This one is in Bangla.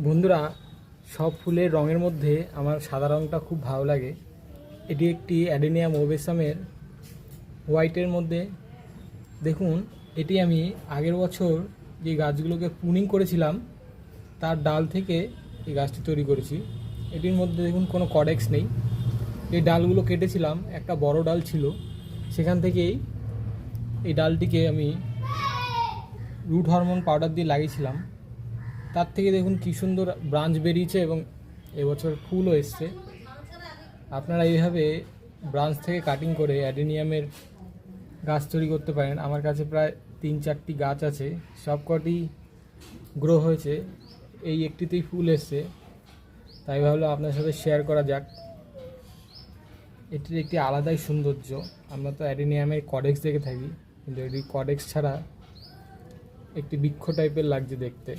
বন্ধুরা, সব ফুলের রঙের মধ্যে আমার সাদা রঙটা খুব ভালো লাগে। এটি একটি অ্যাডেনিয়াম ওবেসামের হোয়াইটের মধ্যে। দেখুন, এটি আমি আগের বছর যে গাছগুলোকে প্রুনিং করেছিলাম তার ডাল থেকে এই গাছটি তৈরি করেছি। এটির মধ্যে দেখুন কোনো কডেক্স নেই। এই ডালগুলো কেটেছিলাম, একটা বড় ডাল ছিল, সেখান থেকেই এই ডালটিকে আমি রুট হরমোন পাউডার দিয়ে লাগিয়েছিলাম। তার থেকে দেখুন কী সুন্দর ব্রাঞ্চ বেরিয়েছে এবং এবছর ফুলও এসছে। আপনারা এইভাবে ব্রাঞ্চ থেকে কাটিং করে অ্যাডেনিয়ামের গাছ তৈরি করতে পারেন। আমার কাছে প্রায় 3-4টি গাছ আছে, সব কটি গ্রো হয়েছে, এই একটিতেই ফুল এসছে, তাই ভাবলাম আপনার সাথে শেয়ার করা যাক। এটির একটি আলাদাই সৌন্দর্য। আমরা তো অ্যাডেনিয়ামের কডেক্স দেখে থাকি, কিন্তু এটি কডেক্স ছাড়া একটি বৃক্ষ টাইপের লাগছে দেখতে।